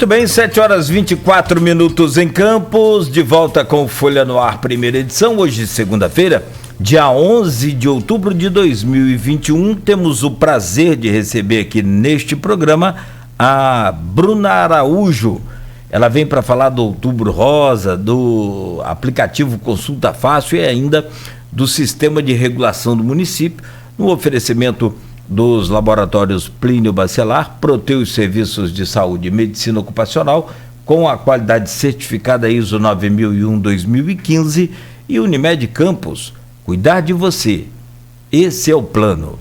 Muito bem, 7h24 em Campos, de volta com Folha no Ar, primeira edição, hoje segunda-feira, dia 11 de outubro de 2021, temos o prazer de receber aqui neste programa a Bruna Araújo. Ela vem para falar do Outubro Rosa, do aplicativo Consulta Fácil e ainda do sistema de regulação do município, no oferecimento dos laboratórios Plínio Bacelar, Proteus Serviços de Saúde e Medicina Ocupacional, com a qualidade certificada ISO 9001-2015 e Unimed Campos, cuidar de você. Esse é o plano.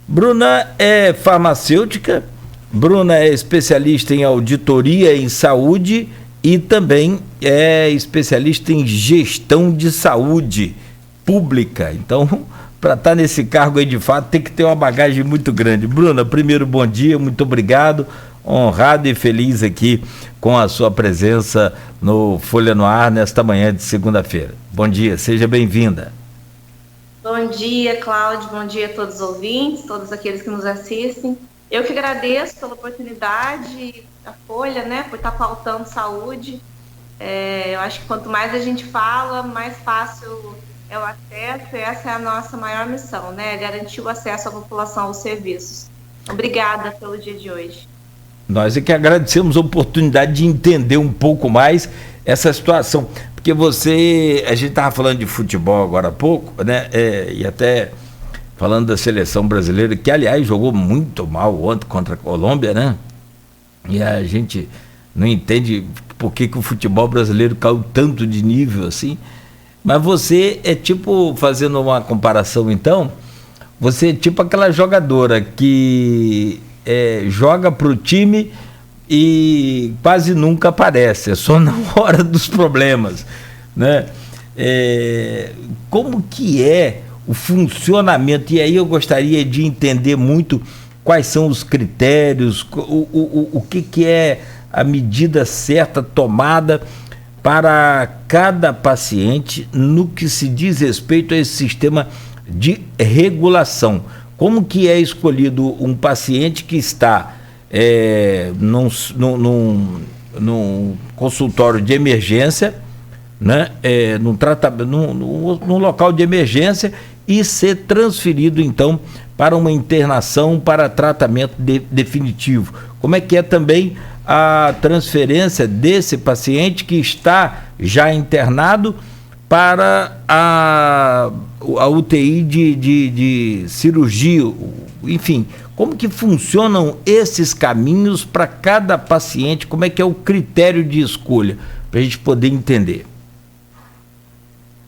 Bruna é farmacêutica, Bruna é especialista em auditoria em saúde e também é especialista em gestão de saúde pública. Então, para estar nesse cargo aí de fato, tem que ter uma bagagem muito grande. Bruna, primeiro, bom dia, muito obrigado, honrado e feliz aqui com a sua presença no Folha no Ar nesta manhã de segunda-feira. Bom dia, seja bem-vinda. Bom dia, Cláudio, bom dia a todos os ouvintes, todos aqueles que nos assistem. Eu que agradeço pela oportunidade da Folha, né, por estar pautando saúde. Eu acho que quanto mais a gente fala, mais fácil é o acesso, e essa é a nossa maior missão, né? Garantir o acesso à população aos serviços. Obrigada pelo dia de hoje. Nós é que agradecemos a oportunidade de entender um pouco mais essa situação, porque a gente estava falando de futebol agora há pouco, né? E até falando da seleção brasileira, que aliás jogou muito mal ontem contra a Colômbia, né? E a gente não entende por que o futebol brasileiro caiu tanto de nível assim. Mas você é tipo, fazendo uma comparação então, você é tipo aquela jogadora que joga para o time e quase nunca aparece, é só na hora dos problemas, né? Como que é o funcionamento? E aí eu gostaria de entender muito quais são os critérios, o que é a medida certa tomada para cada paciente no que se diz respeito a esse sistema de regulação. Como que é escolhido um paciente que está num consultório de emergência, né, num local de emergência e ser transferido então para uma internação para tratamento definitivo? Como é que é também a transferência desse paciente que está já internado para a UTI de cirurgia, enfim, como que funcionam esses caminhos para cada paciente, como é que é o critério de escolha, para a gente poder entender?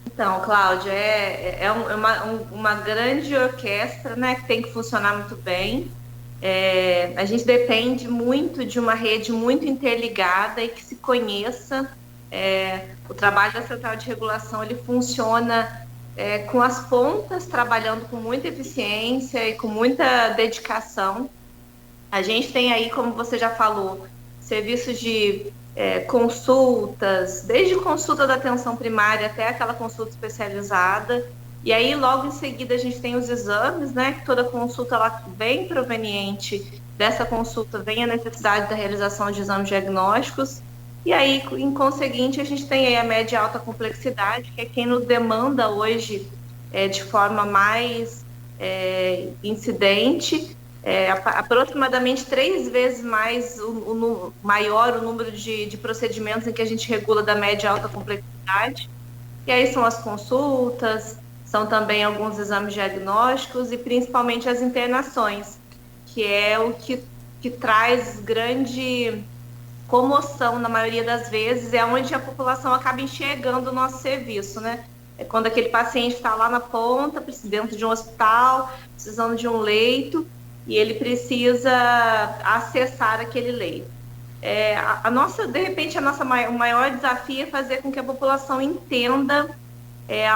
Então, Cláudia, é uma grande orquestra, né, que tem que funcionar muito bem. A gente depende muito de uma rede muito interligada e que se conheça. O trabalho da Central de Regulação, ele funciona com as pontas, trabalhando com muita eficiência e com muita dedicação. A gente tem aí, como você já falou, serviços de consultas, desde consulta da atenção primária até aquela consulta especializada. E aí, logo em seguida, a gente tem os exames, né? Que toda consulta ela vem proveniente dessa consulta, vem a necessidade da realização de exames diagnósticos. E aí, em conseguinte, a gente tem aí a média e alta complexidade, que é quem nos demanda hoje de forma mais incidente, aproximadamente 3 vezes mais maior o número de procedimentos em que a gente regula da média e alta complexidade. E aí são as consultas, são também alguns exames diagnósticos e principalmente as internações, que é o que traz grande comoção na maioria das vezes, é onde a população acaba enxergando o nosso serviço, né? É quando aquele paciente está lá na ponta, dentro de um hospital, precisando de um leito, e ele precisa acessar aquele leito. O maior desafio é fazer com que a população entenda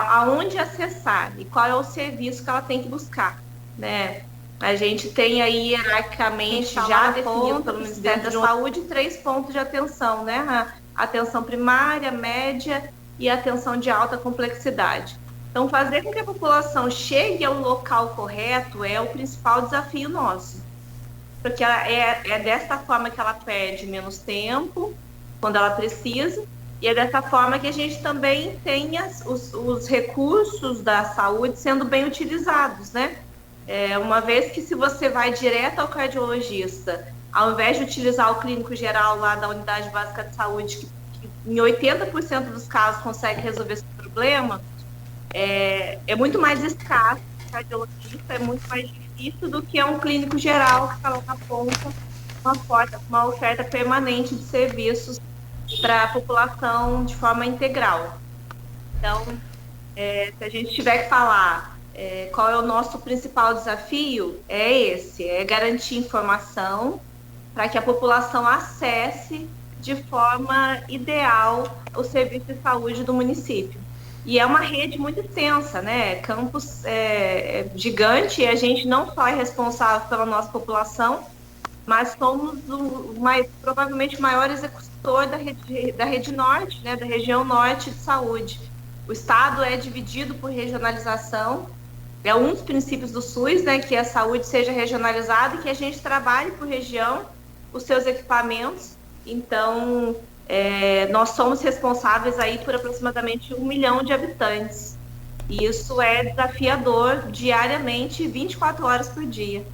aonde acessar e qual é o serviço que ela tem que buscar, né? A gente tem aí hierarquicamente já definido pelo Ministério da Saúde 3 pontos de atenção, né? A atenção primária, média e a atenção de alta complexidade. Então, fazer com que a população chegue ao local correto é o principal desafio nosso. porque é dessa forma que ela perde menos tempo quando ela precisa, e é dessa forma que a gente também tem os recursos da saúde sendo bem utilizados, né? Uma vez que se você vai direto ao cardiologista, ao invés de utilizar o clínico geral lá da unidade básica de saúde, que em 80% dos casos consegue resolver esse problema, é muito mais escasso o cardiologista, é muito mais difícil do que um clínico geral que está lá na ponta, uma oferta permanente de serviços para a população de forma integral. Então, se a gente tiver que falar qual é o nosso principal desafio, é garantir informação para que a população acesse de forma ideal o serviço de saúde do município. E é uma rede muito extensa, né? Campos é gigante, e a gente não só é responsável pela nossa população, mas somos provavelmente o maior executor da rede norte, né? Da região norte de saúde. O estado é dividido por regionalização, é um dos princípios do SUS, né? Que a saúde seja regionalizada e que a gente trabalhe por região os seus equipamentos. Então, nós somos responsáveis aí por aproximadamente 1 milhão de habitantes. E isso é desafiador diariamente, 24 horas por dia.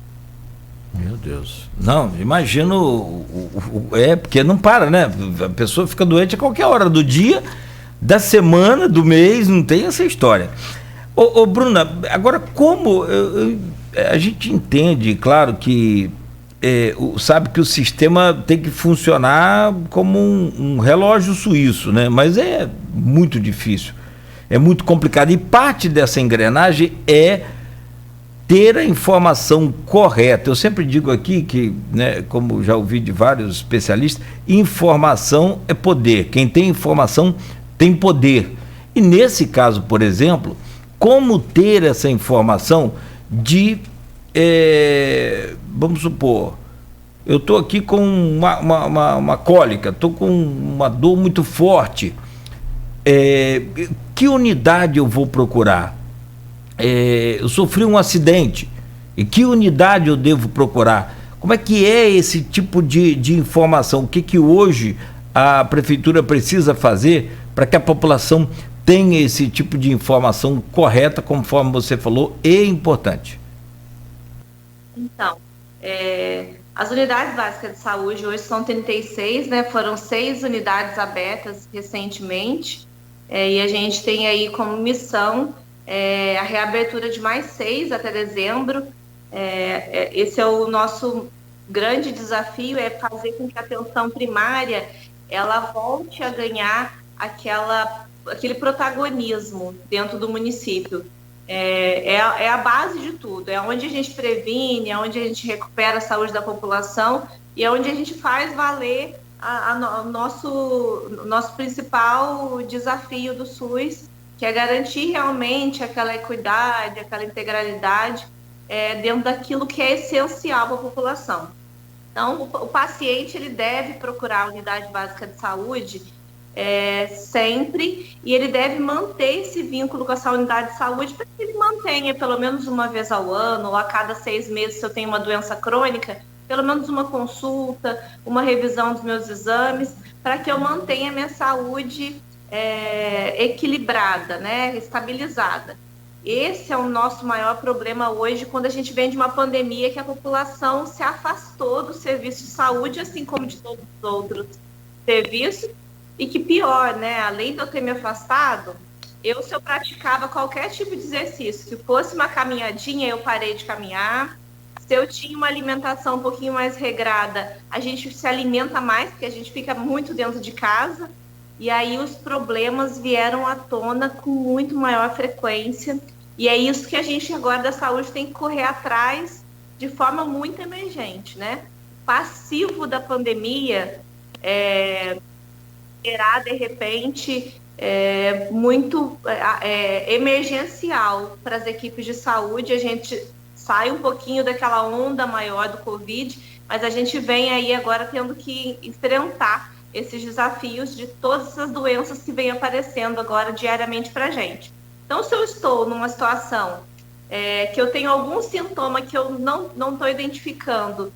Meu Deus. Não, imagino. Porque não para, né? A pessoa fica doente a qualquer hora do dia, da semana, do mês, não tem essa história. Ô Bruna, agora como a gente entende, claro que sabe que o sistema tem que funcionar como um relógio suíço, né? Mas é muito difícil, é muito complicado, e parte dessa engrenagem é ter a informação correta. Eu sempre digo aqui que, né, como já ouvi de vários especialistas, informação é poder. Quem tem informação tem poder. E nesse caso, por exemplo, como ter essa informação de, vamos supor, eu estou aqui com uma cólica, estou com uma dor muito forte, que unidade eu vou procurar? Eu sofri um acidente, e que unidade eu devo procurar? Como é que é esse tipo de informação? O que hoje a prefeitura precisa fazer para que a população tenha esse tipo de informação correta, conforme você falou, e importante? Então, as unidades básicas de saúde hoje são 36, né? Foram 6 unidades abertas recentemente, e a gente tem aí como missão a reabertura de mais 6 até dezembro. Esse é o nosso grande desafio, é fazer com que a atenção primária ela volte a ganhar aquele protagonismo dentro do município. É a base de tudo, é onde a gente previne, é onde a gente recupera a saúde da população e é onde a gente faz valer o nosso principal desafio do SUS, que é garantir realmente aquela equidade, aquela integralidade dentro daquilo que é essencial para a população. Então, o paciente ele deve procurar a unidade básica de saúde sempre, e ele deve manter esse vínculo com essa unidade de saúde para que ele mantenha pelo menos uma vez ao ano, ou a cada 6 meses, se eu tenho uma doença crônica, pelo menos uma consulta, uma revisão dos meus exames, para que eu mantenha a minha saúde equilibrada, né, estabilizada. Esse é o nosso maior problema hoje, quando a gente vem de uma pandemia que a população se afastou do serviço de saúde, assim como de todos os outros serviços, e que pior, né, além de eu ter me afastado, se eu praticava qualquer tipo de exercício, se fosse uma caminhadinha, eu parei de caminhar. Se eu tinha uma alimentação um pouquinho mais regrada, a gente se alimenta mais, porque a gente fica muito dentro de casa. E aí os problemas vieram à tona com muito maior frequência. E é isso que a gente agora da saúde tem que correr atrás de forma muito emergente, né? Passivo da pandemia será, de repente, muito emergencial para as equipes de saúde. A gente sai um pouquinho daquela onda maior do Covid, mas a gente vem aí agora tendo que enfrentar esses desafios de todas essas doenças que vêm aparecendo agora diariamente para a gente. Então, se eu estou numa situação que eu tenho algum sintoma que eu não estou identificando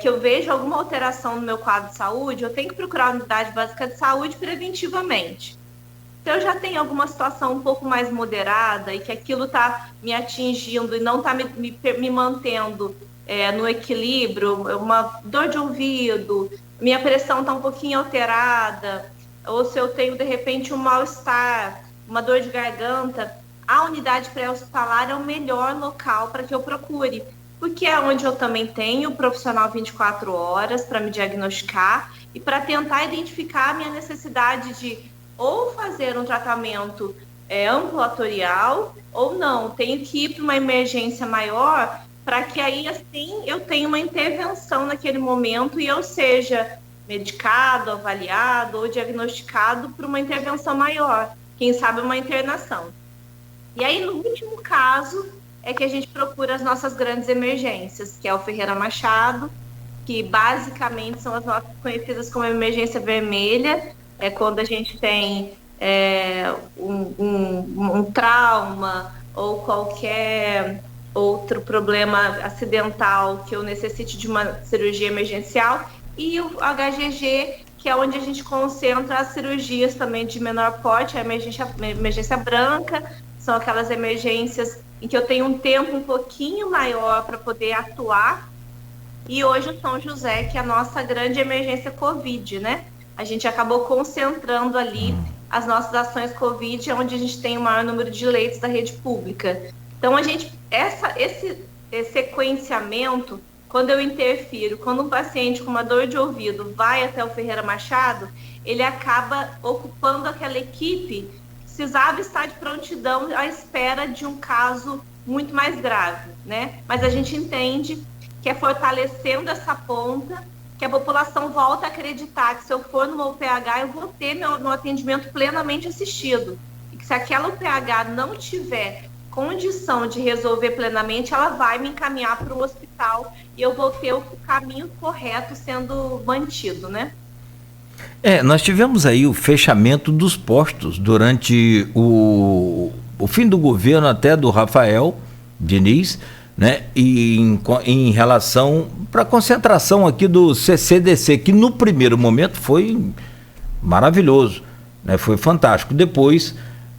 que eu vejo alguma alteração no meu quadro de saúde, eu tenho que procurar a unidade básica de saúde preventivamente. Se eu já tenho alguma situação um pouco mais moderada e que aquilo está me atingindo e não está me mantendo no equilíbrio, uma dor de ouvido, minha pressão está um pouquinho alterada, ou se eu tenho, de repente, um mal-estar, uma dor de garganta, a unidade pré-hospitalar é o melhor local para que eu procure, porque é onde eu também tenho profissional 24 horas para me diagnosticar e para tentar identificar a minha necessidade de ou fazer um tratamento ambulatorial ou não. Tenho que ir para uma emergência maior para que aí, assim, eu tenha uma intervenção naquele momento e eu seja medicado, avaliado ou diagnosticado por uma intervenção maior, quem sabe uma internação. E aí, no último caso, é que a gente procura as nossas grandes emergências, que é o Ferreira Machado, que basicamente são as nossas conhecidas como emergência vermelha, é quando a gente tem um trauma ou qualquer outro problema acidental que eu necessite de uma cirurgia emergencial, e o HGG, que é onde a gente concentra as cirurgias também de menor porte, a emergência branca, são aquelas emergências em que eu tenho um tempo um pouquinho maior para poder atuar, e hoje o São José, que é a nossa grande emergência Covid, né? A gente acabou concentrando ali as nossas ações Covid, onde a gente tem o maior número de leitos da rede pública. Então, esse sequenciamento, quando eu interfiro, quando um paciente com uma dor de ouvido vai até o Ferreira Machado, ele acaba ocupando aquela equipe que precisava estar de prontidão à espera de um caso muito mais grave, né? Mas a gente entende que é fortalecendo essa ponta que a população volta a acreditar que se eu for numa UPH, eu vou ter meu atendimento plenamente assistido. E que se aquela UPH não tiver condição de resolver plenamente, ela vai me encaminhar para o hospital e eu vou ter o caminho correto sendo mantido, né? Nós tivemos aí o fechamento dos postos durante o fim do governo até do Rafael Diniz, né? E em relação para a concentração aqui do CCDC, que no primeiro momento foi maravilhoso, né? Foi fantástico. Depois,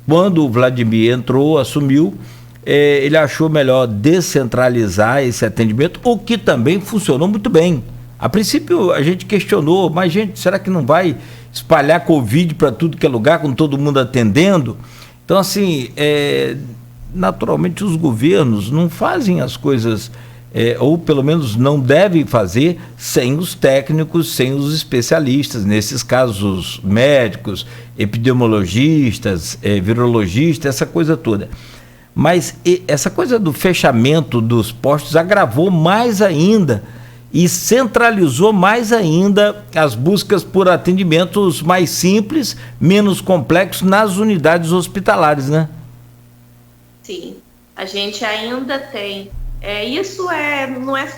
quando o Vladimir entrou, assumiu, ele achou melhor descentralizar esse atendimento, o que também funcionou muito bem. A princípio a gente questionou, mas gente, será que não vai espalhar Covid para tudo que é lugar, com todo mundo atendendo? Então, assim, naturalmente os governos não fazem as coisas, ou pelo menos não devem fazer, sem os técnicos, sem os especialistas, nesses casos médicos, epidemiologistas, virologistas, essa coisa toda. Mas essa coisa do fechamento dos postos agravou mais ainda e centralizou mais ainda as buscas por atendimentos mais simples, menos complexos nas unidades hospitalares, né? Sim, a gente ainda tem. Isso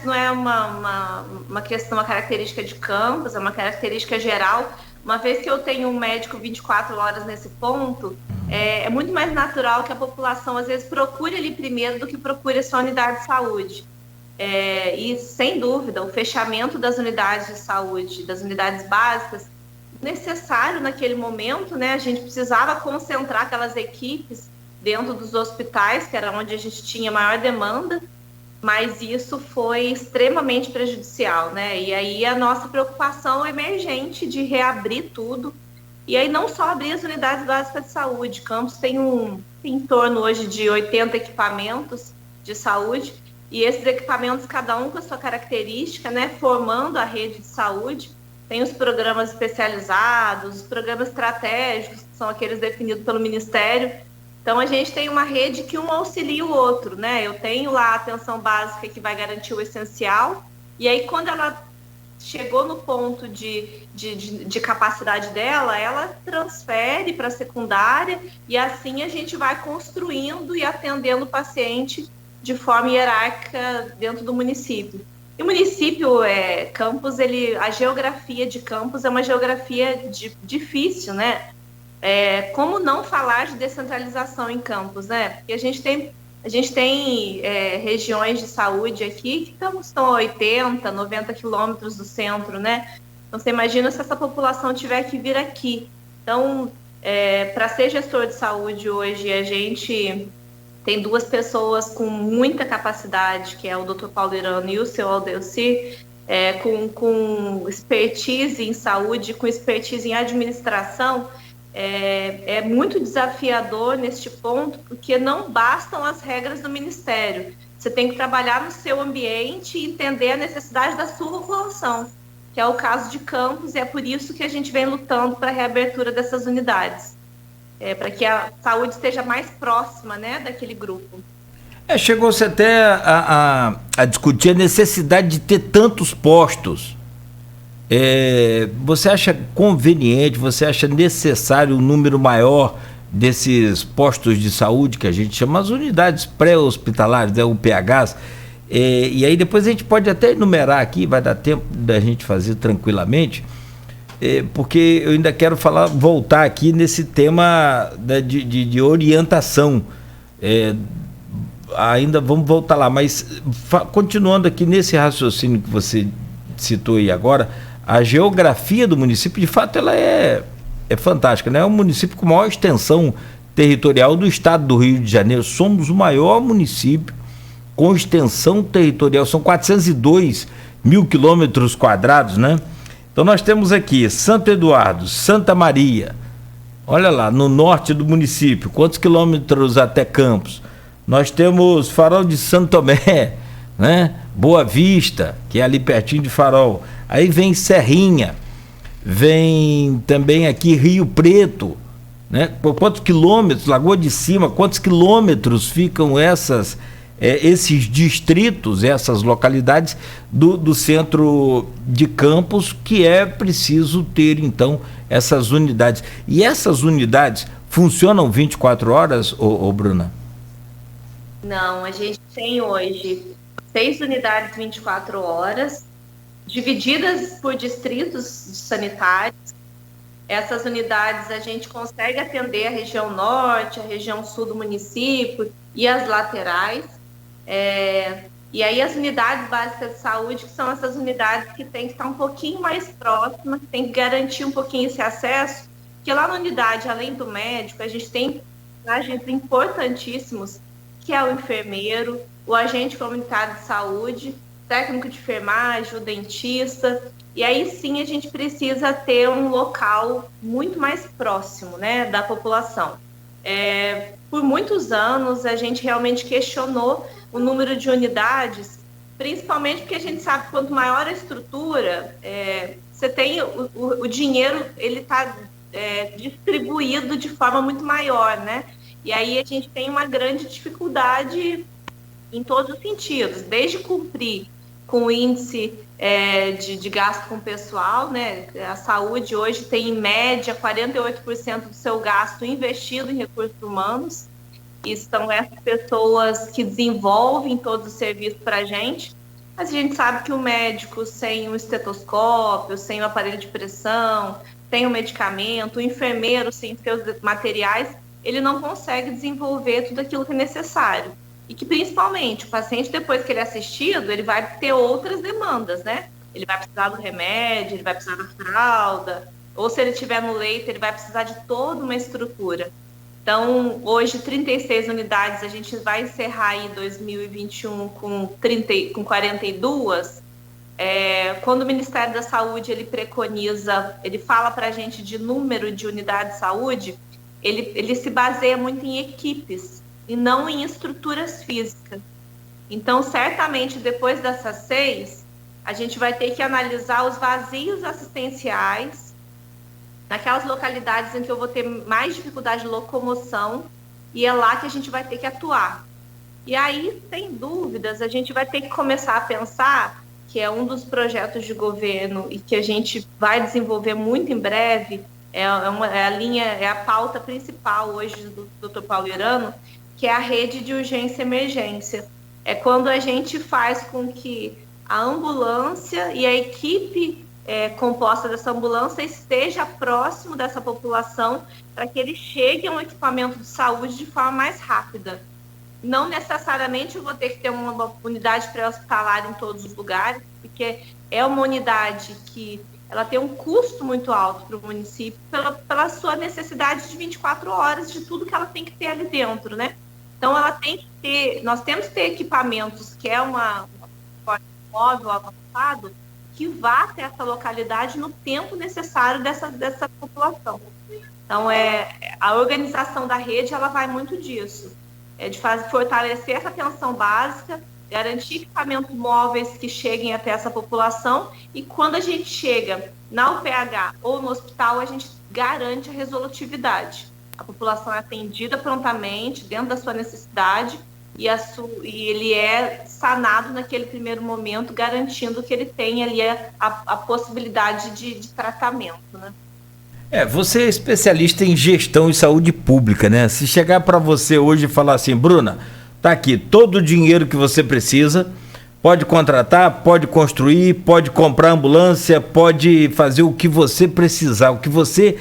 não é uma questão, uma característica de Campos, é uma característica geral. Uma vez que eu tenho um médico 24 horas nesse ponto, é muito mais natural que a população, às vezes, procure ali primeiro do que procure a sua unidade de saúde. E, sem dúvida, o fechamento das unidades de saúde, das unidades básicas, necessário naquele momento, né? A gente precisava concentrar aquelas equipes dentro dos hospitais, que era onde a gente tinha maior demanda, mas isso foi extremamente prejudicial, né? E aí a nossa preocupação emergente de reabrir tudo, e aí não só abrir as unidades básicas de saúde. Campos tem em torno hoje de 80 equipamentos de saúde, e esses equipamentos, cada um com a sua característica, né? Formando a rede de saúde. Tem os programas especializados, os programas estratégicos, que são aqueles definidos pelo Ministério. Então, a gente tem uma rede que um auxilia o outro, né? Eu tenho lá a atenção básica que vai garantir o essencial, e aí quando ela chegou no ponto de capacidade dela, ela transfere para a secundária, e assim a gente vai construindo e atendendo o paciente de forma hierárquica dentro do município. E o município, Campos, a geografia de Campos é uma geografia difícil, né? Como não falar de descentralização em Campos, né? Porque a gente tem A gente tem regiões de saúde aqui que estão a 80, 90 quilômetros do centro, né? Então, você imagina se essa população tiver que vir aqui. Então, para ser gestor de saúde hoje, a gente tem duas pessoas com muita capacidade, que é o Dr. Paulo Irano e o seu Aldeucir, com expertise em saúde, com expertise em administração. É muito desafiador neste ponto, porque não bastam as regras do Ministério. Você tem que trabalhar no seu ambiente e entender a necessidade da sua população, que é o caso de Campos, e é por isso que a gente vem lutando para a reabertura dessas unidades, para que a saúde esteja mais próxima, né, daquele grupo. Chegou-se até a discutir a necessidade de ter tantos postos. Você acha conveniente, você acha necessário um número maior desses postos de saúde, que a gente chama as unidades pré-hospitalares, UPHs? E aí depois a gente pode até enumerar aqui, vai dar tempo da gente fazer tranquilamente, porque eu ainda quero voltar aqui nesse tema de orientação. Ainda vamos voltar lá, mas continuando aqui nesse raciocínio que você citou aí agora, a geografia do município, de fato, ela é fantástica, né? É o município com maior extensão territorial do estado do Rio de Janeiro. Somos o maior município com extensão territorial, são 402 mil quilômetros quadrados, né? Então nós temos aqui Santo Eduardo, Santa Maria, olha lá, no norte do município, quantos quilômetros até Campos? Nós temos Farol de Santo Tomé, né? Boa Vista, que é ali pertinho de Farol. Aí vem Serrinha, vem também aqui Rio Preto, né? Por quantos quilômetros, Lagoa de Cima, quantos quilômetros ficam esses distritos, essas localidades do centro de Campos, que é preciso ter, então, essas unidades. E essas unidades funcionam 24 horas, Bruna? Não, a gente tem hoje 6 unidades 24 horas, divididas por distritos sanitários. Essas unidades a gente consegue atender a região norte, a região sul do município e as laterais. E aí as unidades básicas de saúde, que são essas unidades que tem que estar um pouquinho mais próximas, que tem que garantir um pouquinho esse acesso, porque lá na unidade, além do médico, a gente tem agentes importantíssimos, que é o enfermeiro, o agente comunitário de saúde, técnico de enfermagem, o dentista, e aí sim a gente precisa ter um local muito mais próximo, né, da população. Por muitos anos a gente realmente questionou o número de unidades, principalmente porque a gente sabe que quanto maior a estrutura, você tem o dinheiro, ele está distribuído de forma muito maior, né? E aí a gente tem uma grande dificuldade em todos os sentidos, desde cumprir com o índice de gasto com o pessoal, né? A saúde hoje tem, em média, 48% do seu gasto investido em recursos humanos, e são essas pessoas que desenvolvem todos os serviços para a gente, mas a gente sabe que o médico sem o estetoscópio, sem o aparelho de pressão, sem o medicamento, o enfermeiro sem seus materiais, ele não consegue desenvolver tudo aquilo que é necessário. E que, principalmente, o paciente, depois que ele é assistido, ele vai ter outras demandas, né? Ele vai precisar do remédio, ele vai precisar da fralda, ou se ele estiver no leito, ele vai precisar de toda uma estrutura. Então, hoje, 36 unidades, a gente vai encerrar em 2021 com 42. Quando o Ministério da Saúde, ele preconiza, ele fala para a gente de número de unidades de saúde, ele se baseia muito em equipes e não em estruturas físicas. Então, certamente, depois dessas 6, a gente vai ter que analisar os vazios assistenciais naquelas localidades em que eu vou ter mais dificuldade de locomoção, e é lá que a gente vai ter que atuar. E aí, sem dúvidas, a gente vai ter que começar a pensar, que é um dos projetos de governo e que a gente vai desenvolver muito em breve, é a pauta principal hoje do Dr. Paulo Irano, que é a rede de urgência e emergência. É quando a gente faz com que a ambulância e a equipe composta dessa ambulância esteja próximo dessa população, para que eles cheguem a um equipamento de saúde de forma mais rápida. não necessariamente eu vou ter que ter uma unidade pré-hospitalar em todos os lugares, porque é uma unidade que ela tem um custo muito alto para o município pela sua necessidade de 24 horas de tudo que ela tem que ter ali dentro, né? Então, ela tem que ter, nós temos que ter equipamentos, que é uma móvel avançado, que vá até essa localidade no tempo necessário dessa população. Então, a organização da rede, ela vai muito disso. De fortalecer essa atenção básica, garantir equipamentos móveis que cheguem até essa população, e quando a gente chega na UPH ou no hospital, a gente garante a resolutividade. A população é atendida prontamente, dentro da sua necessidade, e ele é sanado naquele primeiro momento, garantindo que ele tenha ali a possibilidade de tratamento, né? Você é especialista em gestão e saúde pública, né? Se chegar para você hoje e falar assim, Bruna, tá aqui todo o dinheiro que você precisa, pode contratar, pode construir, pode comprar ambulância, pode fazer o que você precisar, o que você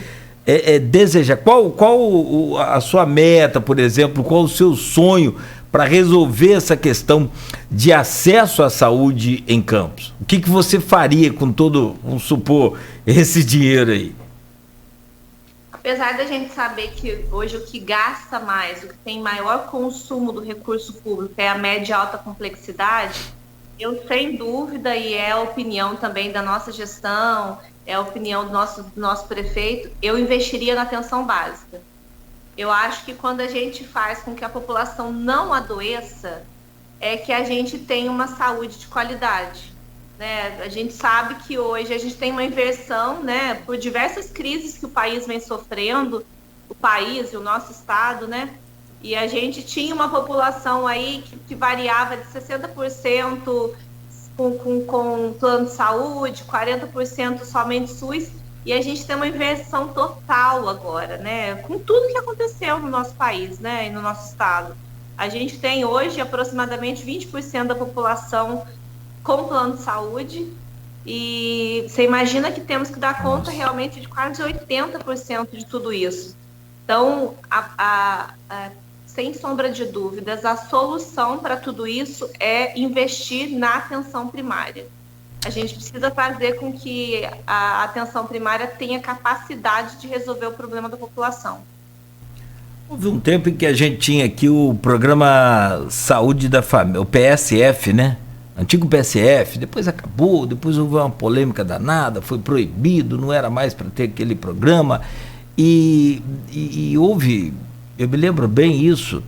deseja. Qual a sua meta, por exemplo, qual o seu sonho para resolver essa questão de acesso à saúde em Campos? O que você faria com todo, vamos supor, esse dinheiro aí? Apesar da gente saber que hoje o que gasta mais, o que tem maior consumo do recurso público é a média e alta complexidade, eu, sem dúvida, e é a opinião também da nossa gestão, é a opinião do nosso prefeito, eu investiria na atenção básica. Eu acho que quando a gente faz com que a população não adoeça, é que a gente tem uma saúde de qualidade. Né? A gente sabe que hoje a gente tem uma inversão, né, por diversas crises que o país vem sofrendo, o país e o nosso estado, né? E a gente tinha uma população aí que variava de 60% com plano de saúde, 40% somente SUS, e a gente tem uma inversão total agora, né? Com tudo que aconteceu no nosso país, né, e no nosso estado. A gente tem hoje aproximadamente 20% da população com plano de saúde, e você imagina que temos que dar conta realmente de quase 80% de tudo isso. Então, sem sombra de dúvidas, a solução para tudo isso é investir na atenção primária. A gente precisa fazer com que a atenção primária tenha capacidade de resolver o problema da população. Houve um tempo em que a gente tinha aqui o programa Saúde da Família, o PSF, né? Antigo PSF, depois acabou, depois houve uma polêmica danada, foi proibido, não era mais para ter aquele programa, e houve, eu me lembro bem isso,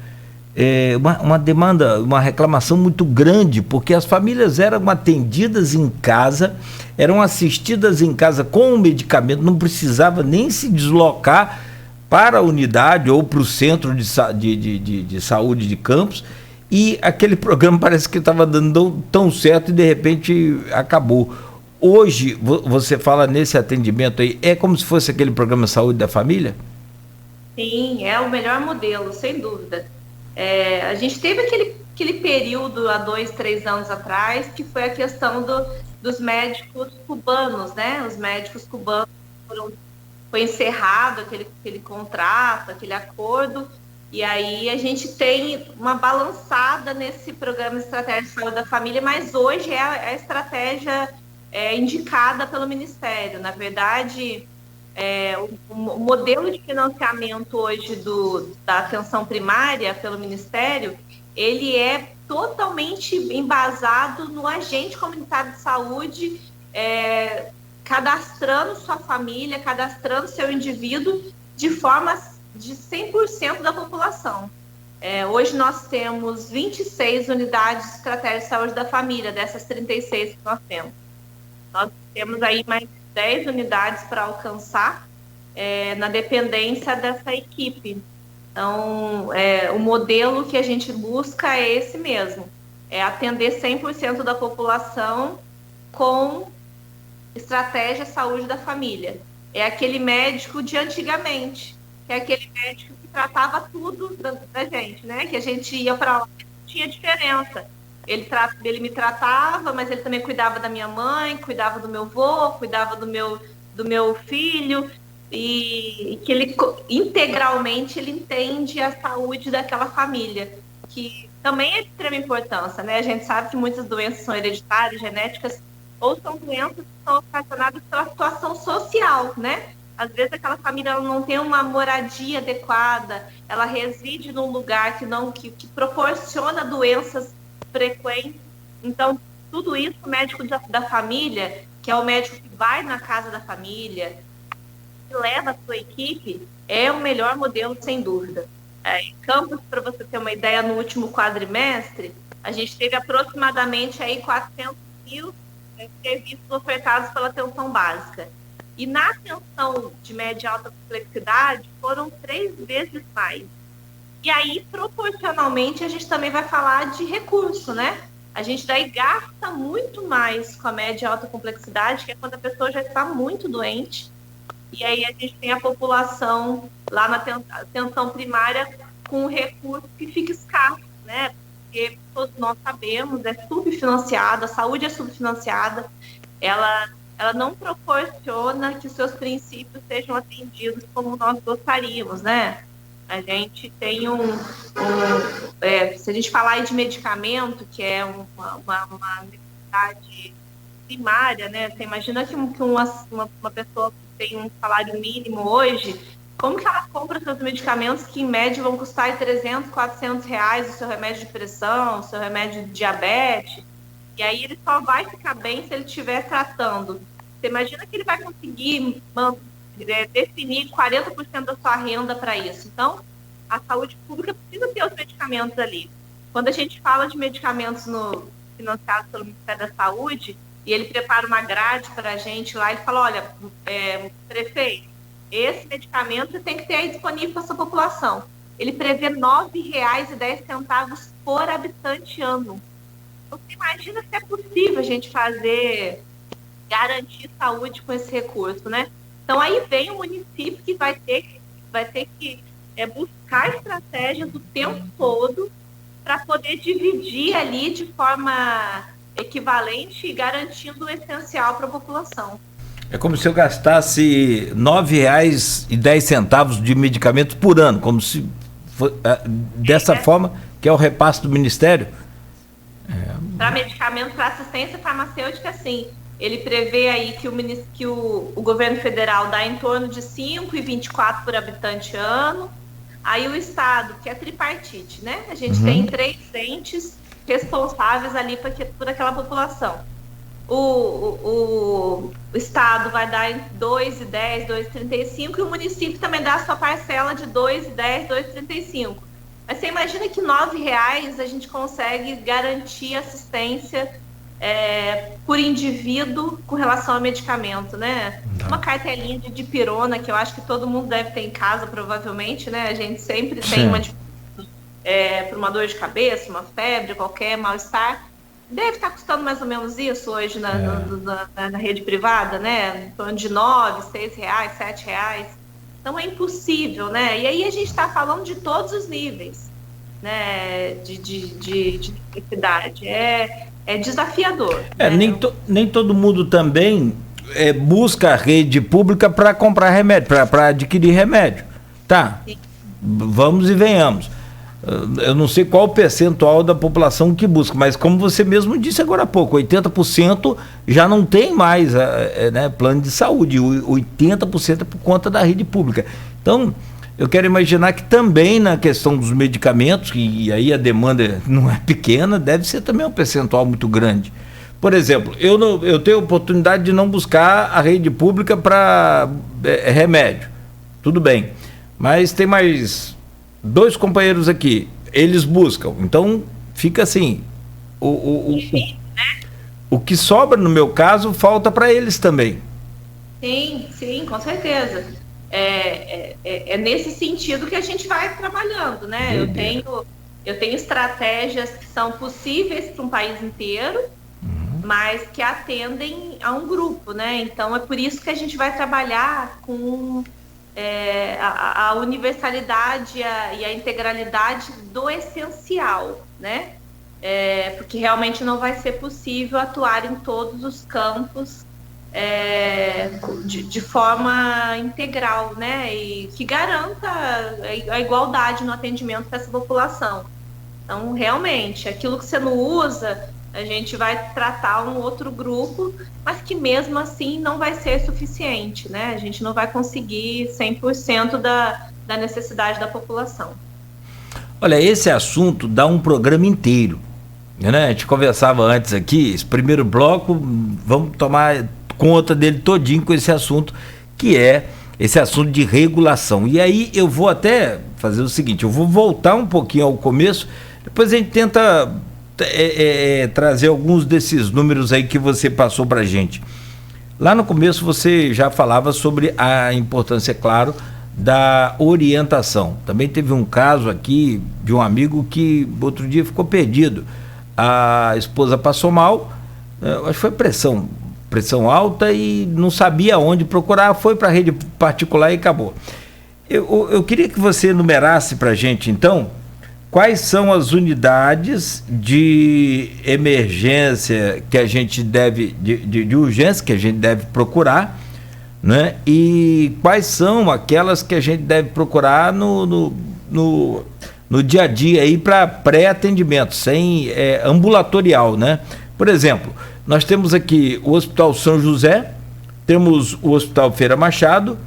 uma demanda, uma reclamação muito grande, porque as famílias eram atendidas em casa, eram assistidas em casa com o medicamento, não precisava nem se deslocar para a unidade ou para o centro de saúde de Campos, e aquele programa parece que estava dando tão certo e de repente acabou. Hoje, você fala nesse atendimento aí, é como se fosse aquele programa Saúde da Família? Sim, é o melhor modelo, sem dúvida. A gente teve aquele período há 2, 3 anos atrás, que foi a questão dos médicos cubanos, né? Os médicos cubanos foi encerrado aquele contrato, aquele acordo, e aí a gente tem uma balançada nesse programa Estratégia de Saúde da Família, mas hoje é a estratégia indicada pelo Ministério. Na verdade, o modelo de financiamento hoje da atenção primária pelo Ministério, ele é totalmente embasado no agente comunitário de saúde, cadastrando sua família, cadastrando seu indivíduo de forma de 100% da população. Hoje nós temos 26 unidades de estratégia de saúde da família, dessas 36 que nós temos. Nós temos aí mais 10 unidades para alcançar, na dependência dessa equipe. Então, o modelo que a gente busca é esse mesmo, atender 100% da população com estratégia saúde da família. É aquele médico de antigamente, que é aquele médico que tratava tudo da gente, né? Que a gente ia para lá, tinha diferença. Ele me tratava, mas ele também cuidava da minha mãe, cuidava do meu avô, cuidava do meu filho, e que ele integralmente ele entende a saúde daquela família, que também é de extrema importância, né? A gente sabe que muitas doenças são hereditárias, genéticas, ou são doenças que são ocasionadas pela situação social, né? Às vezes aquela família ela não tem uma moradia adequada, ela reside num lugar que proporciona doenças frequentes. Então, tudo isso o médico da família, que é o médico que vai na casa da família, que leva a sua equipe, é o melhor modelo, sem dúvida. Em Campos, para você ter uma ideia, no último quadrimestre, a gente teve aproximadamente aí 400 mil serviços ofertados pela atenção básica. E na atenção de média e alta complexidade, foram 3 vezes mais. E aí, proporcionalmente, a gente também vai falar de recurso, né? A gente daí gasta muito mais com a média e alta complexidade, que é quando a pessoa já está muito doente. E aí a gente tem a população lá na atenção primária com um recurso que fica escasso, né? Porque todos nós sabemos, é subfinanciada, a saúde é subfinanciada, ela não proporciona que seus princípios sejam atendidos como nós gostaríamos, né? A gente tem se a gente falar aí de medicamento, que é uma necessidade primária, né? Você imagina que uma pessoa que tem um salário mínimo hoje, como que ela compra seus medicamentos que em média vão custar R$ 300, R$ 400, o seu remédio de pressão, o seu remédio de diabetes, e aí ele só vai ficar bem se ele estiver tratando. Você imagina que ele vai conseguir definir 40% da sua renda para isso. Então, a saúde pública precisa ter os medicamentos ali. Quando a gente fala de medicamentos financiados pelo Ministério da Saúde, e ele prepara uma grade para a gente lá, ele fala, olha, prefeito, esse medicamento tem que ter aí disponível para essa população. Ele prevê R$ 9,10 por habitante ano. Então, você imagina se é possível a gente garantir saúde com esse recurso, né? Então, aí vem o município que vai ter que buscar estratégias o tempo todo para poder dividir ali de forma equivalente e garantindo o essencial para a população. É como se eu gastasse R$ 9,10 de medicamentos por ano, como se dessa forma, que é o repasse do Ministério. Para medicamentos, para assistência farmacêutica, sim. Ele prevê aí que o governo federal dá em torno de 5,24 por habitante ano. Aí o Estado, que é tripartite, né? A gente tem 3 entes responsáveis ali por aquela população. O Estado vai dar em 2,10, 2,35 e o município também dá a sua parcela de 2,10, 2,35. Mas você imagina que R$ 9,00 a gente consegue garantir assistência por indivíduo com relação ao medicamento, né? Não. Uma cartelinha de dipirona, que eu acho que todo mundo deve ter em casa, provavelmente, né? A gente sempre tem uma para uma dor de cabeça, uma febre, qualquer mal-estar. Deve estar custando mais ou menos isso hoje na rede privada, né? Em torno de R$ 9, R$ 6, R$ 7. Então é impossível, né? E aí a gente está falando de todos os níveis, né? De necessidade. É desafiador. Né? Nem todo mundo também busca a rede pública para comprar remédio, para adquirir remédio. Tá, sim. Vamos e venhamos. Eu não sei qual o percentual da população que busca, mas como você mesmo disse agora há pouco, 80% já não tem mais plano de saúde, 80% é por conta da rede pública. Então, eu quero imaginar que também na questão dos medicamentos, e aí a demanda não é pequena, deve ser também um percentual muito grande. Por exemplo, eu tenho a oportunidade de não buscar a rede pública para remédio, tudo bem, mas tem mais 2 companheiros aqui, eles buscam, então fica assim, o que sobra no meu caso falta para eles também. Sim, com certeza. É nesse sentido que a gente vai trabalhando, né? Eu tenho estratégias que são possíveis para um país inteiro, mas que atendem a um grupo, né? Então é por isso que a gente vai trabalhar com a universalidade e a integralidade do essencial, né? Porque realmente não vai ser possível atuar em todos os campos de forma integral, né? E que garanta a igualdade no atendimento para essa população. Então, realmente, aquilo que você não usa, a gente vai tratar um outro grupo, mas que mesmo assim não vai ser suficiente, né? A gente não vai conseguir 100% da necessidade da população. Olha, esse assunto dá um programa inteiro, né? A gente conversava antes aqui, esse primeiro bloco, vamos tomar conta dele todinho com esse assunto, que é esse assunto de regulação. E aí eu vou até fazer o seguinte, eu vou voltar um pouquinho ao começo, depois a gente tenta trazer alguns desses números aí que você passou pra gente. Lá no começo você já falava sobre a importância, claro, da orientação. Também teve um caso aqui de um amigo que outro dia ficou perdido. A esposa passou mal, acho que foi pressão alta e não sabia onde procurar, foi para a rede particular e acabou. Eu queria que você enumerasse para a gente, então, quais são as unidades de emergência que a gente deve, de urgência que a gente deve procurar, né? E quais são aquelas que a gente deve procurar no dia a dia aí para pré-atendimento, sem ambulatorial, né? Por exemplo, nós temos aqui o Hospital São José, temos o Hospital Feira Machado,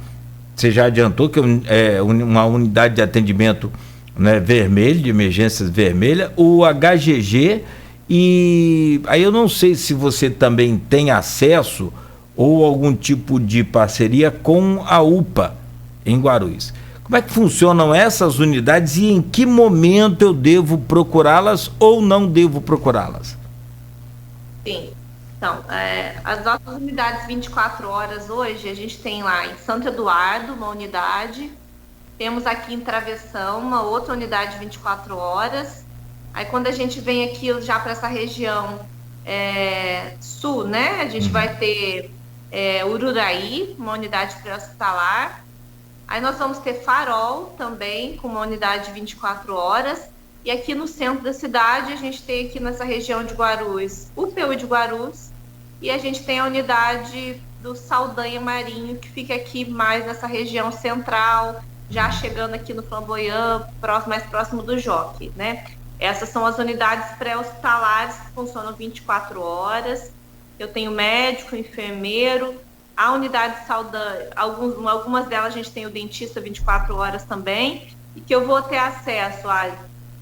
você já adiantou que é uma unidade de atendimento, né, vermelho, de emergências vermelha, o HGG, e aí eu não sei se você também tem acesso ou algum tipo de parceria com a UPA em Guarulhos. Como é que funcionam essas unidades e em que momento eu devo procurá-las ou não devo procurá-las? Sim. Então, as nossas unidades 24 horas hoje, a gente tem lá em Santo Eduardo uma unidade, temos aqui em Travessão uma outra unidade 24 horas. Aí quando a gente vem aqui já para essa região sul, né, a gente vai ter Ururaí, uma unidade pré-hospitalar. Aí nós vamos ter Farol também, com uma unidade 24 horas. E aqui no centro da cidade, a gente tem aqui nessa região de Guarulhos, o PU de Guarulhos, e a gente tem a unidade do Saldanha Marinho, que fica aqui mais nessa região central, já chegando aqui no Flamboyant, mais próximo do Jockey, né? Essas são as unidades pré-hospitalares que funcionam 24 horas. Eu tenho médico, enfermeiro, a unidade Saldanha, algumas delas a gente tem o dentista 24 horas também, e que eu vou ter acesso a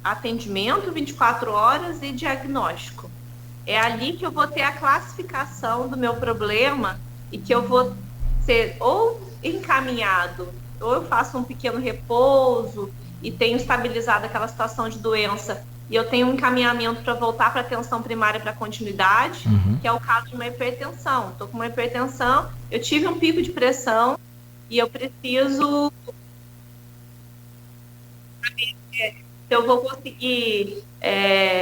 atendimento 24 horas e diagnóstico. É ali que eu vou ter a classificação do meu problema e que eu vou ser ou encaminhado, ou eu faço um pequeno repouso e tenho estabilizado aquela situação de doença e eu tenho um encaminhamento para voltar para atenção primária para continuidade, que é o caso de uma hipertensão. Estou com uma hipertensão, eu tive um pico de pressão e eu preciso se eu vou conseguir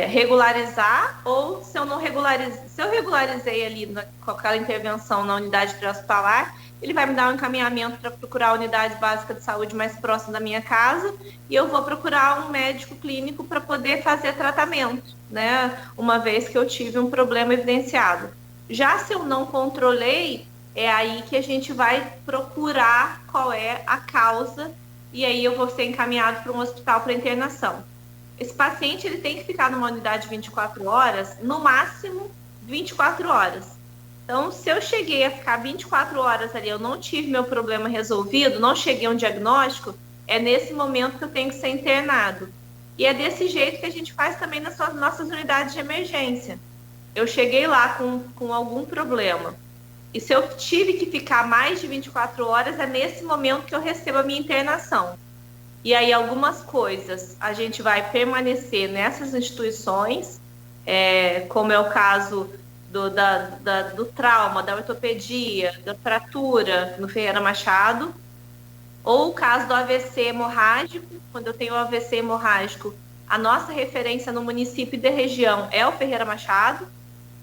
regularizar ou se eu não regularizei. Se eu regularizei ali com aquela intervenção na unidade pré-hospitalar, ele vai me dar um encaminhamento para procurar a unidade básica de saúde mais próxima da minha casa e eu vou procurar um médico clínico para poder fazer tratamento, né? Uma vez que eu tive um problema evidenciado. Já se eu não controlei, é aí que a gente vai procurar qual é a causa e aí eu vou ser encaminhado para um hospital para internação. Esse paciente ele tem que ficar numa unidade 24 horas, no máximo 24 horas. Então, se eu cheguei a ficar 24 horas ali, eu não tive meu problema resolvido, não cheguei a um diagnóstico, é nesse momento que eu tenho que ser internado. E é desse jeito que a gente faz também nas nossas unidades de emergência. Eu cheguei lá com algum problema. E se eu tive que ficar mais de 24 horas, é nesse momento que eu recebo a minha internação. E aí algumas coisas a gente vai permanecer nessas instituições, como é o caso do trauma, da ortopedia, da fratura no Ferreira Machado, ou o caso do AVC hemorrágico. Quando eu tenho o AVC hemorrágico, a nossa referência no município e da região é o Ferreira Machado.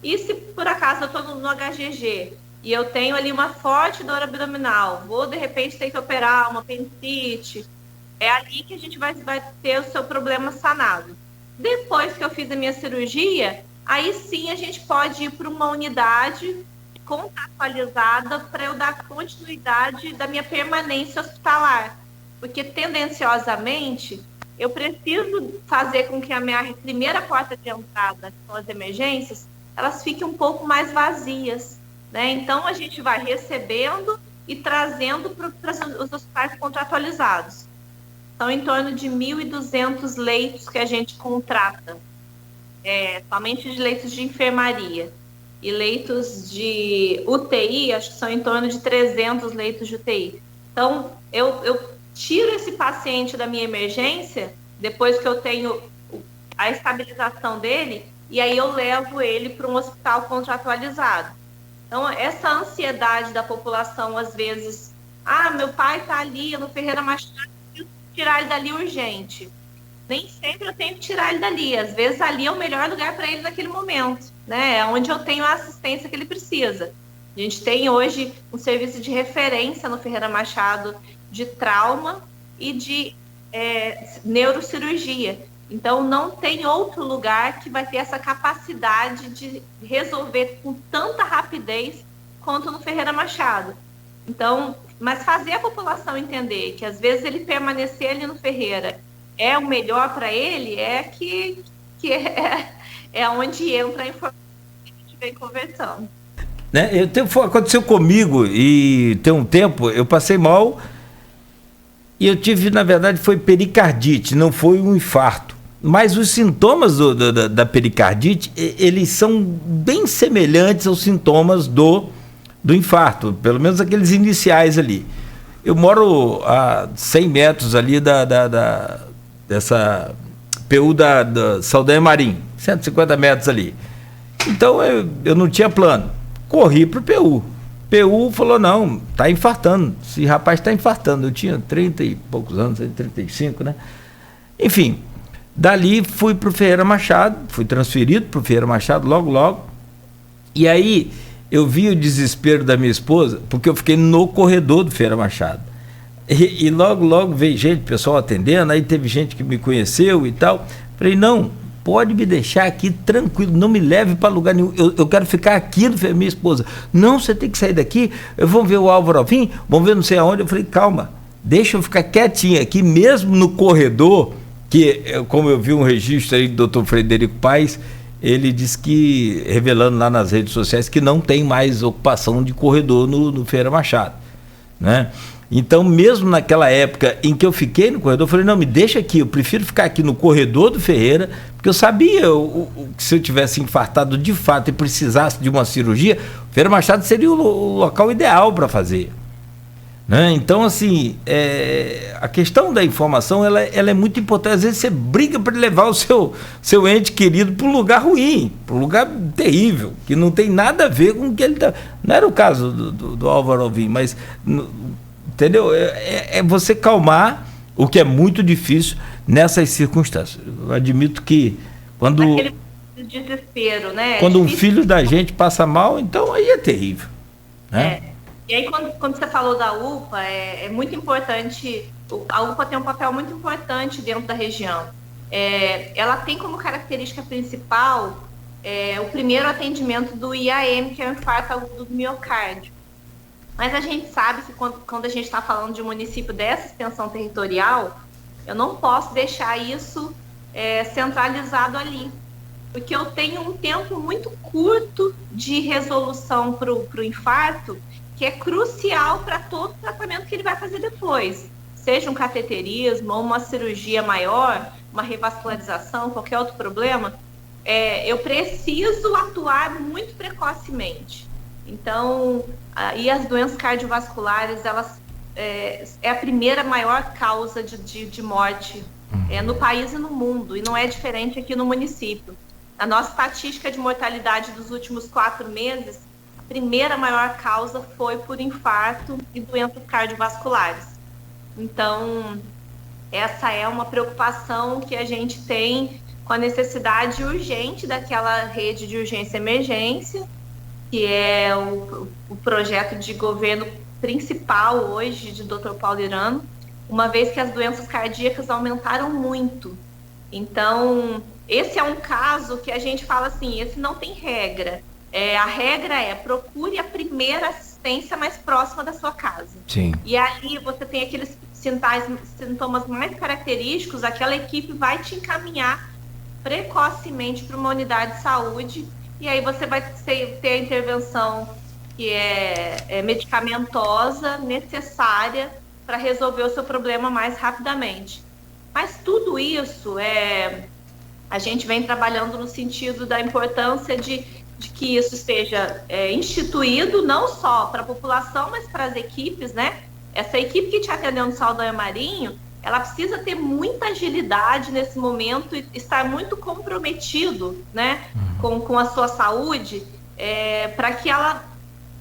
E se por acaso eu estou no HGG e eu tenho ali uma forte dor abdominal, vou de repente ter que operar uma apendicite, é ali que a gente vai ter o seu problema sanado. Depois que eu fiz a minha cirurgia, aí sim a gente pode ir para uma unidade contratualizada para eu dar continuidade da minha permanência hospitalar. Porque tendenciosamente eu preciso fazer com que a minha primeira porta de entrada, que são as emergências, elas fiquem um pouco mais vazias, né? Então, a gente vai recebendo e trazendo para os hospitais contratualizados. São em torno de 1.200 leitos que a gente contrata, somente de leitos de enfermaria. E leitos de UTI, acho que são em torno de 300 leitos de UTI. Então, eu tiro esse paciente da minha emergência, depois que eu tenho a estabilização dele, e aí eu levo ele para um hospital contratualizado. Então, essa ansiedade da população, às vezes, meu pai está ali no Ferreira Machado, preciso tirar ele dali urgente. Nem sempre eu tenho que tirar ele dali. Às vezes, ali é o melhor lugar para ele naquele momento, né? É onde eu tenho a assistência que ele precisa. A gente tem hoje um serviço de referência no Ferreira Machado de trauma e de neurocirurgia. Então, não tem outro lugar que vai ter essa capacidade de resolver com tanta rapidez quanto no Ferreira Machado. Então, mas fazer a população entender que, às vezes, ele permanecer ali no Ferreira é o melhor para ele, é onde entra a informação que a gente vem conversando. Né? Aconteceu comigo e tem um tempo eu passei mal e eu tive, na verdade, foi pericardite, não foi um infarto. Mas os sintomas da pericardite, eles são bem semelhantes aos sintomas do infarto, pelo menos aqueles iniciais ali. Eu moro a 100 metros ali dessa PU da Saldanha Marim, 150 metros ali. Então eu não tinha plano. Corri para o PU. PU falou, não, está infartando. Esse rapaz está infartando. Eu tinha 30 e poucos anos, 35, né? Enfim, dali fui para o Ferreira Machado, fui transferido para o Ferreira Machado logo. E aí eu vi o desespero da minha esposa, porque eu fiquei no corredor do Ferreira Machado. E logo veio gente, pessoal atendendo, aí teve gente que me conheceu e tal. Falei, não, pode me deixar aqui tranquilo, não me leve para lugar nenhum, eu quero ficar aqui no Ferreira. Minha esposa, não, você tem que sair daqui, vamos ver o Álvaro Alvim, vamos ver não sei aonde. Eu falei, calma, deixa eu ficar quietinho aqui, mesmo no corredor, que como eu vi um registro aí do Dr. Frederico Paes, ele disse que, revelando lá nas redes sociais, que não tem mais ocupação de corredor no Ferreira Machado, né? Então, mesmo naquela época em que eu fiquei no corredor, eu falei, não, me deixa aqui, eu prefiro ficar aqui no corredor do Ferreira, porque eu sabia que se eu tivesse infartado de fato e precisasse de uma cirurgia, o Ferreira Machado seria o local ideal para fazer, né? Então, assim, a questão da informação, ela é muito importante. Às vezes você briga para levar o seu ente querido para um lugar ruim, para um lugar terrível, que não tem nada a ver com o que ele está... Não era o caso do Álvaro Alvim, mas... Entendeu? É você calmar, o que é muito difícil nessas circunstâncias. Eu admito que quando... Aquele desespero, né? Quando um filho da gente passa mal, então aí é terrível, né? E aí quando você falou da UPA, é muito importante, a UPA tem um papel muito importante dentro da região. Ela tem como característica principal o primeiro atendimento do IAM, que é o infarto agudo do miocárdio. Mas a gente sabe que quando a gente está falando de um município dessa extensão territorial, eu não posso deixar isso centralizado ali, porque eu tenho um tempo muito curto de resolução para o infarto, que é crucial para todo o tratamento que ele vai fazer depois, seja um cateterismo ou uma cirurgia maior, uma revascularização, qualquer outro problema, eu preciso atuar muito precocemente. Então, e as doenças cardiovasculares, elas é a primeira maior causa de morte no país e no mundo, e não é diferente aqui no município. A nossa estatística de mortalidade dos últimos 4 meses, a primeira maior causa foi por infarto e doenças cardiovasculares. Então, essa é uma preocupação que a gente tem com a necessidade urgente daquela rede de urgência e emergência, que é o projeto de governo principal hoje de Dr. Paulo Irano, uma vez que as doenças cardíacas aumentaram muito. Então, esse é um caso que a gente fala assim, esse não tem regra. A regra procure a primeira assistência mais próxima da sua casa. Sim. E aí você tem aqueles sintomas mais característicos, aquela equipe vai te encaminhar precocemente para uma unidade de saúde, e aí você vai ter a intervenção que é medicamentosa, necessária para resolver o seu problema mais rapidamente. Mas tudo isso a gente vem trabalhando no sentido da importância de que isso esteja instituído, não só para a população, mas para as equipes, né? Essa equipe que te atendeu no Saldanha Marinho, ela precisa ter muita agilidade nesse momento e estar muito comprometido, né, com a sua saúde, para que ela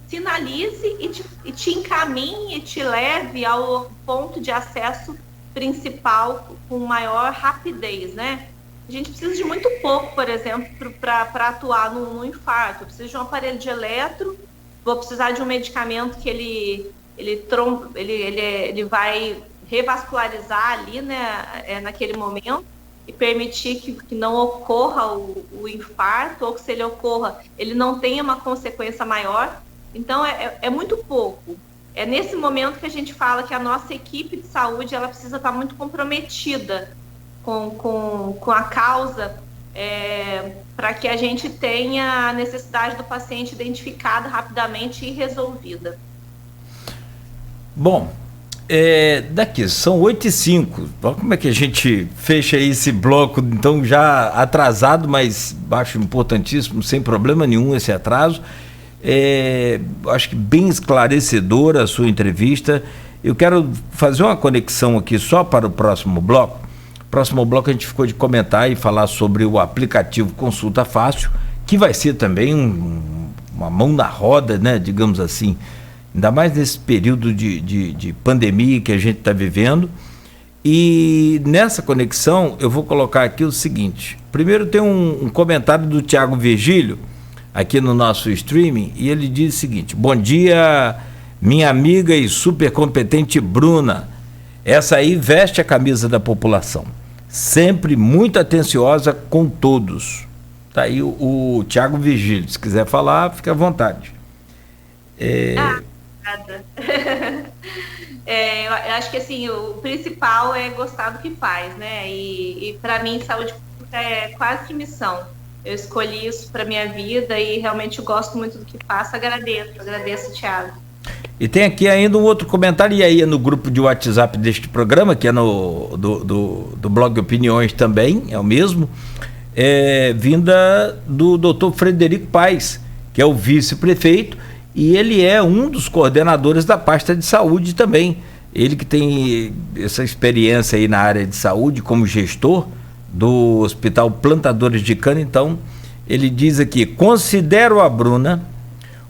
sinalize e te encaminhe e te leve ao ponto de acesso principal com maior rapidez, né? A gente precisa de muito pouco, por exemplo, para atuar no infarto. Eu preciso de um aparelho de eletro, vou precisar de um medicamento que ele vai revascularizar ali, né, naquele momento, e permitir que não ocorra o infarto, ou que se ele ocorra, ele não tenha uma consequência maior. Então, é muito pouco. É nesse momento que a gente fala que a nossa equipe de saúde ela precisa estar muito comprometida com a causa, para que a gente tenha a necessidade do paciente identificada rapidamente e resolvida. Bom, daqui são 8h05. Olha como é que a gente fecha esse bloco, então já atrasado, mas acho importantíssimo, sem problema nenhum esse atraso. Acho que bem esclarecedora a sua entrevista. Eu quero fazer uma conexão aqui só para o próximo bloco. Próximo bloco a gente ficou de comentar e falar sobre o aplicativo Consulta Fácil, que vai ser também uma mão na roda, né, digamos assim, ainda mais nesse período de pandemia que a gente está vivendo. E nessa conexão eu vou colocar aqui o seguinte: primeiro tem um comentário do Tiago Virgílio aqui no nosso streaming, e ele diz o seguinte: bom dia, minha amiga e super competente Bruna, essa aí veste a camisa da população, sempre muito atenciosa com todos. Tá aí o Tiago Virgílio, se quiser falar, fica à vontade. Nada. Eu acho que assim, o principal é gostar do que faz, né? E para mim, saúde pública é quase que missão. Eu escolhi isso para minha vida e realmente eu gosto muito do que faço. Agradeço, Thiago. E tem aqui ainda um outro comentário, e aí é no grupo de WhatsApp deste programa, que é do blog Opiniões também, é o mesmo, vinda do Dr. Frederico Paes, que é o vice-prefeito, e ele é um dos coordenadores da pasta de saúde também. Ele que tem essa experiência aí na área de saúde como gestor do Hospital Plantadores de Cana. Então, ele diz aqui: considero a Bruna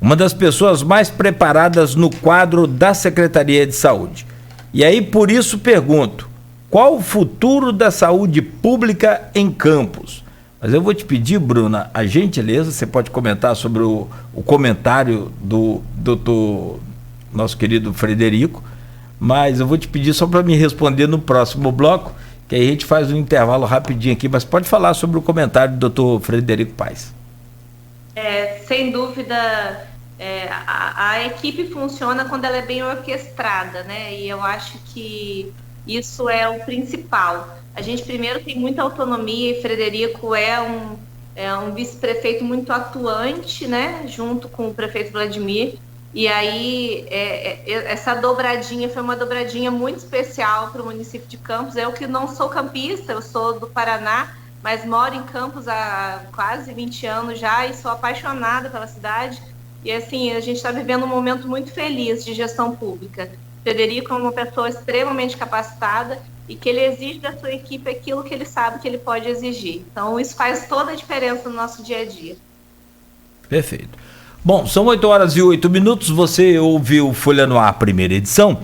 uma das pessoas mais preparadas no quadro da Secretaria de Saúde. E aí, por isso, pergunto: qual o futuro da saúde pública em Campos? Mas eu vou te pedir, Bruna, a gentileza, você pode comentar sobre o comentário do doutor, nosso querido Frederico, mas eu vou te pedir só para me responder no próximo bloco, que aí a gente faz um intervalo rapidinho aqui, mas pode falar sobre o comentário do doutor Frederico Paes. Sem dúvida, a equipe funciona quando ela é bem orquestrada, né? E eu acho que isso é o principal. A gente primeiro tem muita autonomia, e Frederico é um vice-prefeito muito atuante, né? Junto com o prefeito Vladimir. E aí, essa dobradinha foi uma dobradinha muito especial para o município de Campos. Eu que não sou campista, eu sou do Paraná, mas moro em Campos há quase 20 anos já e sou apaixonada pela cidade. E assim, a gente está vivendo um momento muito feliz de gestão pública. Frederico é uma pessoa extremamente capacitada e que ele exige da sua equipe aquilo que ele sabe que ele pode exigir. Então, isso faz toda a diferença no nosso dia a dia. Perfeito. Bom, são 8h08, você ouviu Folha no Ar, primeira edição. Vou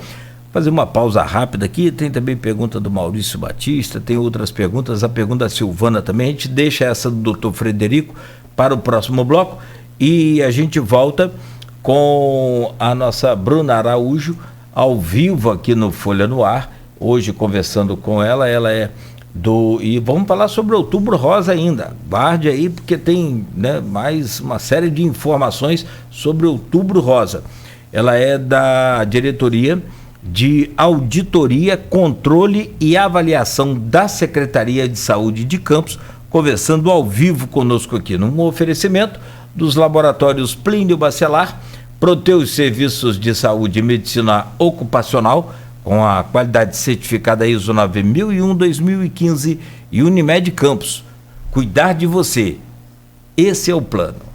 fazer uma pausa rápida aqui, tem também pergunta do Maurício Batista, tem outras perguntas, a pergunta da Silvana também, a gente deixa essa do doutor Frederico para o próximo bloco e a gente volta com a nossa Bruna Araújo ao vivo aqui no Folha no Ar, hoje conversando com ela e vamos falar sobre o Outubro Rosa ainda. Guarde aí, porque tem, né, mais uma série de informações sobre o Outubro Rosa. Ela é da diretoria de Auditoria, Controle e Avaliação da Secretaria de Saúde de Campos, conversando ao vivo conosco aqui, num oferecimento dos laboratórios Plínio Bacelar, Proteus Serviços de Saúde e Medicina Ocupacional, com a qualidade certificada ISO 9001-2015 e Unimed Campos. Cuidar de você, esse é o plano.